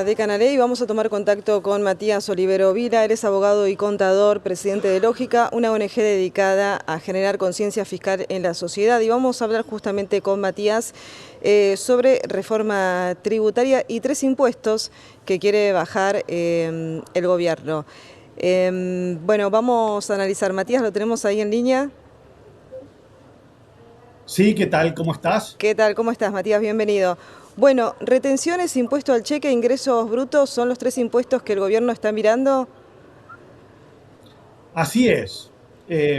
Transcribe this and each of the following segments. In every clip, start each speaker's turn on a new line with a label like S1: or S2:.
S1: a De Canaley. Vamos a tomar contacto con Matías Olivero Vila. Él es abogado y contador, presidente de Lógica, una ONG dedicada a generar conciencia fiscal en la sociedad. Y vamos a hablar justamente con Matías sobre reforma tributaria y 3 impuestos que quiere bajar el gobierno. Bueno, vamos a analizar. Matías, ¿lo tenemos ahí en línea?
S2: Sí, ¿qué tal? ¿Cómo estás?
S1: ¿Qué tal? ¿Cómo estás, Matías? Bienvenido. Bueno, retenciones, impuesto al cheque, ingresos brutos, ¿son los 3 impuestos que el gobierno está mirando?
S2: Así es.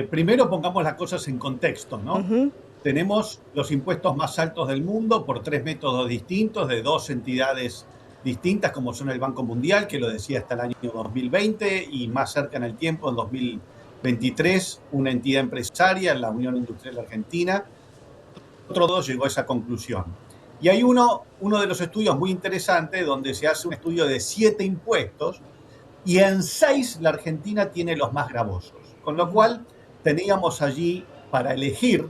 S2: Primero pongamos las cosas en contexto, ¿no?
S1: Ujú.
S2: Tenemos los impuestos más altos del mundo por 3 métodos distintos de 2 entidades distintas, como son el Banco Mundial, que lo decía hasta el año 2020, y más cerca en el tiempo, en 2023, una entidad empresaria, la Unión Industrial Argentina. Otro dos llegó a esa conclusión. Y hay uno de los estudios muy interesantes donde se hace un estudio de 7 impuestos y en 6 la Argentina tiene los más gravosos. Con lo cual teníamos allí para elegir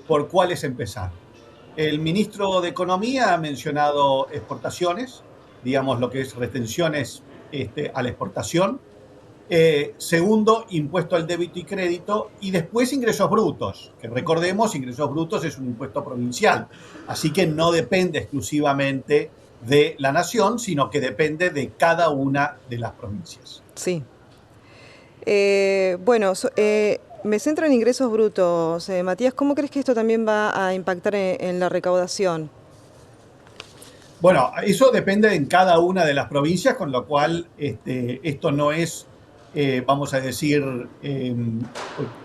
S2: por cuáles empezar. El ministro de Economía ha mencionado exportaciones, digamos lo que es retenciones a la exportación. Segundo, impuesto al débito y crédito. Y después ingresos brutos, que recordemos, ingresos brutos es un impuesto provincial. Así que no depende exclusivamente de la nación, sino que depende de cada una de las provincias.
S1: Sí. Bueno, me centro en ingresos brutos. Matías, ¿cómo crees que esto también va a impactar en la recaudación?
S2: Bueno, eso depende en cada una de las provincias, con lo cual esto no es, vamos a decir,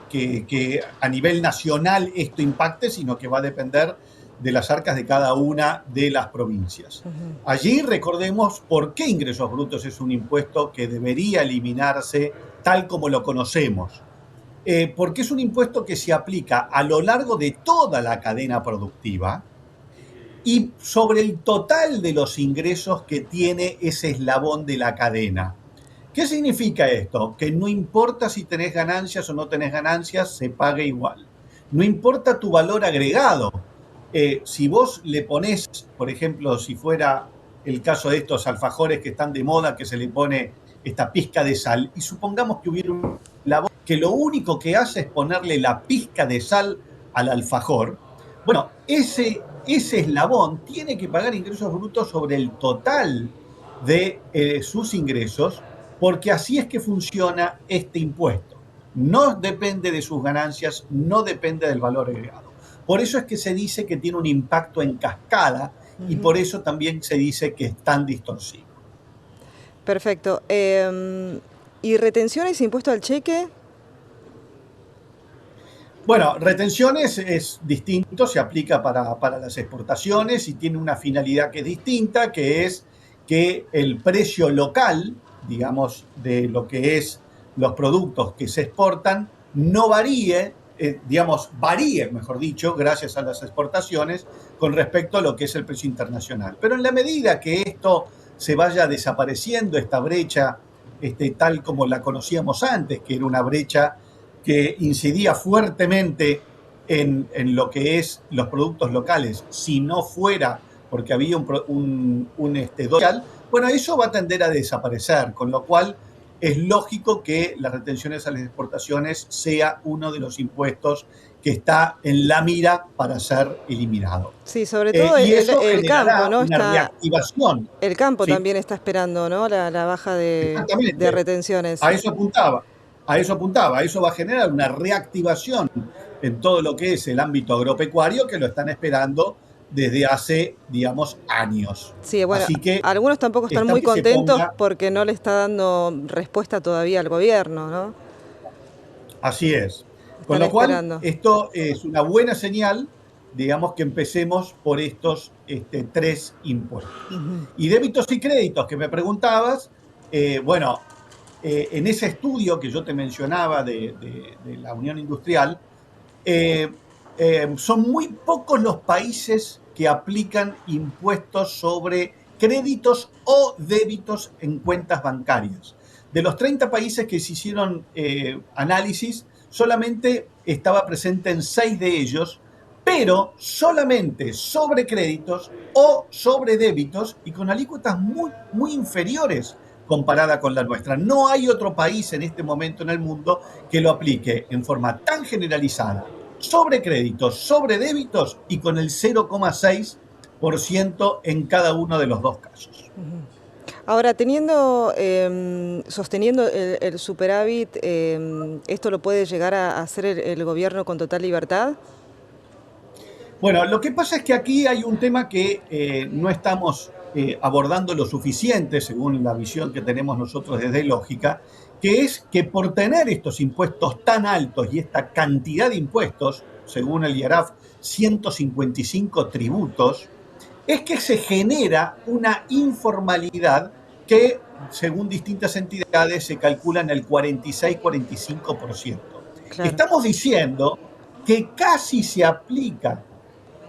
S2: que a nivel nacional esto impacte, sino que va a depender de las arcas de cada una de las provincias. Allí recordemos por qué ingresos brutos es un impuesto que debería eliminarse tal como lo conocemos. Porque es un impuesto que se aplica a lo largo de toda la cadena productiva y sobre el total de los ingresos que tiene ese eslabón de la cadena. ¿Qué significa esto? Que no importa si tenés ganancias o no tenés ganancias, se paga igual. No importa tu valor agregado. Si vos le ponés, por ejemplo, si fuera el caso de estos alfajores que están de moda, que se le pone esta pizca de sal, y supongamos que hubiera un labor que lo único que hace es ponerle la pizca de sal al alfajor, bueno, ese eslabón tiene que pagar ingresos brutos sobre el total de sus ingresos, porque así es que funciona este impuesto. No depende de sus ganancias, no depende del valor agregado. Por eso es que se dice que tiene un impacto en cascada y por eso también se dice que es tan distorsivo.
S1: Perfecto. ¿Y retenciones, impuesto al cheque?
S2: Bueno, retenciones es distinto, se aplica para las exportaciones y tiene una finalidad que es distinta, que es que el precio local, digamos, de lo que es los productos que se exportan, no varíe, digamos, varíe, mejor dicho, gracias a las exportaciones, con respecto a lo que es el precio internacional. Pero en la medida que esto se vaya desapareciendo, esta brecha, tal como la conocíamos antes, que era una brecha que incidía fuertemente lo que es los productos locales, si no fuera porque había un dólar, bueno, eso va a tender a desaparecer, con lo cual es lógico que las retenciones a las exportaciones sea uno de los impuestos que está en la mira para ser eliminado.
S1: Sí, sobre todo
S2: Y eso
S1: el campo,
S2: generará
S1: ¿no?
S2: una reactivación.
S1: El campo
S2: ¿Sí?
S1: también está esperando, ¿no? La baja de
S2: Exactamente.
S1: retenciones.
S2: A eso apuntaba. A eso apuntaba. Eso va a generar una reactivación en todo lo que es el ámbito agropecuario que lo están esperando desde hace, digamos, años.
S1: Sí, bueno,
S2: Así que
S1: algunos tampoco están
S2: está
S1: muy
S2: que se
S1: contentos
S2: ponga.
S1: porque no le está dando respuesta todavía al gobierno, ¿no?
S2: Así es. Con
S1: Están
S2: lo cual,
S1: esperando.
S2: esto es una buena señal, digamos, que empecemos por estos 3 impuestos. Y débitos y créditos que me preguntabas, bueno, en ese estudio que yo te mencionaba de la Unión Industrial, eh, son muy pocos los países que aplican impuestos sobre créditos o débitos en cuentas bancarias. De los 30 países que se hicieron análisis, solamente estaba presente en 6 de ellos, pero solamente sobre créditos o sobre débitos y con alícuotas muy inferiores comparada con la nuestra. No hay otro país en este momento en el mundo que lo aplique en forma tan generalizada sobre créditos, sobre débitos y con el 0,6% en cada uno de los dos casos.
S1: Ahora, sosteniendo el superávit, ¿esto lo puede llegar a hacer el gobierno con total libertad?
S2: Bueno, lo que pasa es que aquí hay un tema que no estamos abordando lo suficiente, según la visión que tenemos nosotros desde Lógica, que es que por tener estos impuestos tan altos y esta cantidad de impuestos, según el IARAF, 155 tributos, es que se genera una informalidad que, según distintas entidades, se calcula en el 46-45%.
S1: Claro.
S2: Estamos diciendo que casi se aplica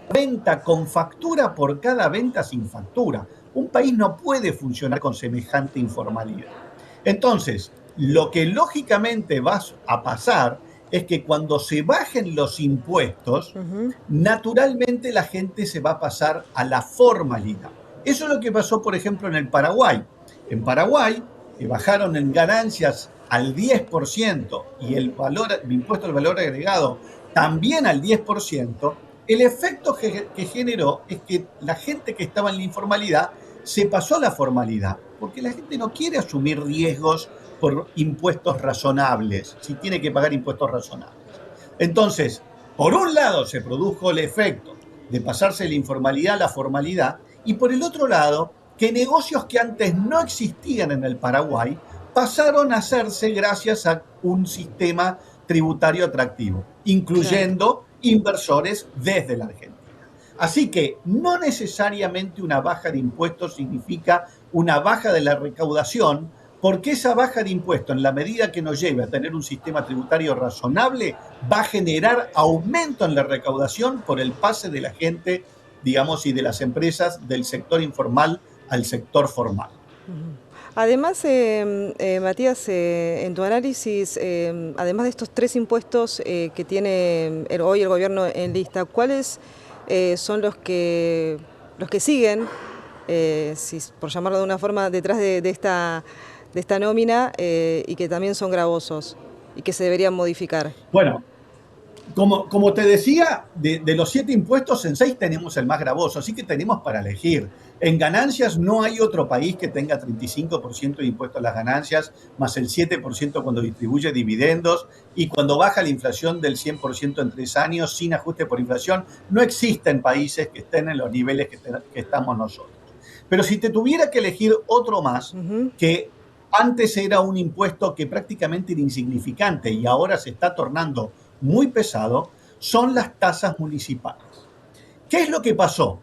S2: venta con factura por cada venta sin factura. Un país no puede funcionar con semejante informalidad. Entonces, lo que lógicamente va a pasar es que cuando se bajen los impuestos, naturalmente la gente se va a pasar a la formalidad. Eso es lo que pasó, por ejemplo, en el Paraguay. En Paraguay bajaron en ganancias al 10% y el impuesto al valor agregado también al 10%. El efecto que generó es que la gente que estaba en la informalidad se pasó a la formalidad, porque la gente no quiere asumir riesgos por impuestos razonables, si tiene que pagar impuestos razonables. Entonces, por un lado se produjo el efecto de pasarse de la informalidad a la formalidad, y por el otro lado, que negocios que antes no existían en el Paraguay pasaron a hacerse gracias a un sistema tributario atractivo, incluyendo inversores desde la Argentina. Así que no necesariamente una baja de impuestos significa una baja de la recaudación, porque esa baja de impuestos, en la medida que nos lleve a tener un sistema tributario razonable, va a generar aumento en la recaudación por el pase de la gente, digamos, y de las empresas del sector informal al sector formal.
S1: Además, Matías, en tu análisis, además de estos tres impuestos que tiene hoy el gobierno en lista, ¿cuáles son los que siguen, por llamarlo de una forma, detrás de esta nómina y que también son gravosos y que se deberían modificar?
S2: Bueno, como te decía, de los 7 impuestos, en 6 tenemos el más gravoso, así que tenemos para elegir. En ganancias no hay otro país que tenga 35% de impuesto a las ganancias, más el 7% cuando distribuye dividendos, y cuando baja la inflación del 100% en 3 años sin ajuste por inflación. No existen países que estén en los niveles que estamos nosotros. Pero si te tuviera que elegir otro más, que antes era un impuesto que prácticamente era insignificante y ahora se está tornando muy pesado, son las tasas municipales. ¿Qué es lo que pasó?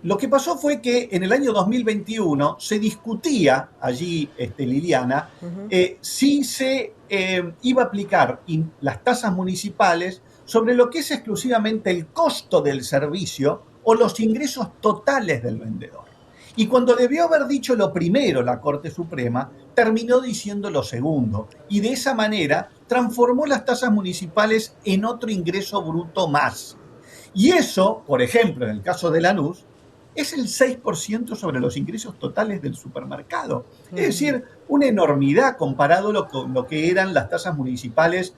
S2: Lo que pasó fue que en el año 2021 se discutía allí, Liliana, si se iba a aplicar las tasas municipales sobre lo que es exclusivamente el costo del servicio o los ingresos totales del vendedor. Y cuando debió haber dicho lo primero la Corte Suprema, terminó diciendo lo segundo. Y de esa manera transformó las tasas municipales en otro ingreso bruto más. Y eso, por ejemplo, en el caso de Lanús, es el 6% sobre los ingresos totales del supermercado. Es decir, una enormidad comparado con lo que eran las tasas municipales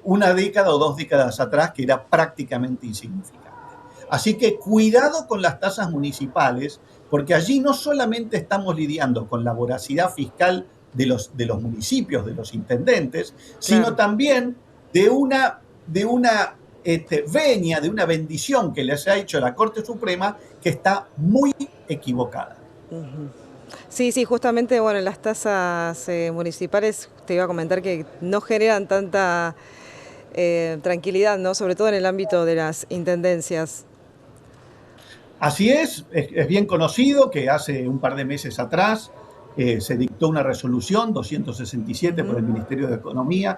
S2: una década o 2 décadas atrás, que era prácticamente insignificante. Así que cuidado con las tasas municipales, porque allí no solamente estamos lidiando con la voracidad fiscal de los municipios, de los intendentes, sino también de una venia, de una bendición que les ha hecho la Corte Suprema, que está muy equivocada.
S1: Sí, justamente, bueno, las tasas municipales, te iba a comentar que no generan tanta tranquilidad, ¿no? Sobre todo en el ámbito de las intendencias.
S2: Así es bien conocido que hace un par de meses atrás se dictó una resolución 267 por el Ministerio de Economía,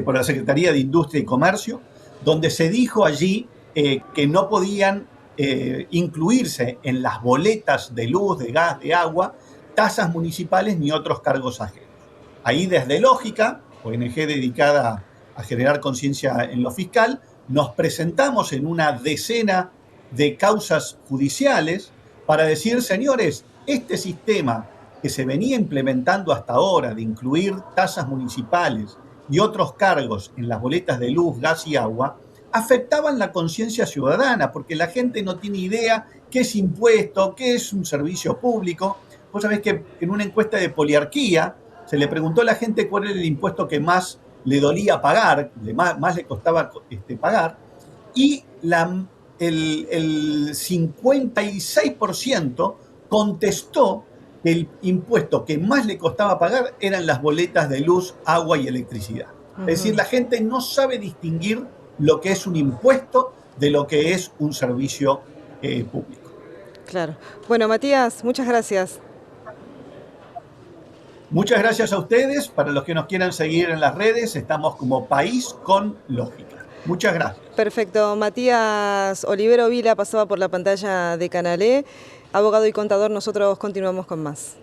S2: por la Secretaría de Industria y Comercio, donde se dijo allí que no podían incluirse en las boletas de luz, de gas, de agua, tasas municipales ni otros cargos ajenos. Ahí desde Lógica, ONG dedicada a generar conciencia en lo fiscal, nos presentamos en una decena de causas judiciales para decir, señores, este sistema que se venía implementando hasta ahora de incluir tasas municipales y otros cargos en las boletas de luz, gas y agua, afectaban la conciencia ciudadana, porque la gente no tiene idea qué es impuesto, qué es un servicio público. Vos sabés que en una encuesta de Poliarquía se le preguntó a la gente cuál era el impuesto que más le dolía pagar, más le costaba pagar, y el 56% contestó que el impuesto que más le costaba pagar eran las boletas de luz, agua y electricidad. Es decir, la gente no sabe distinguir lo que es un impuesto de lo que es un servicio público.
S1: Claro. Bueno, Matías, muchas gracias.
S2: Muchas gracias a ustedes. Para los que nos quieran seguir en las redes, estamos como País con Lógica. Muchas gracias.
S1: Perfecto. Matías Olivero Vila pasaba por la pantalla de Canal E. Abogado y contador, nosotros continuamos con más.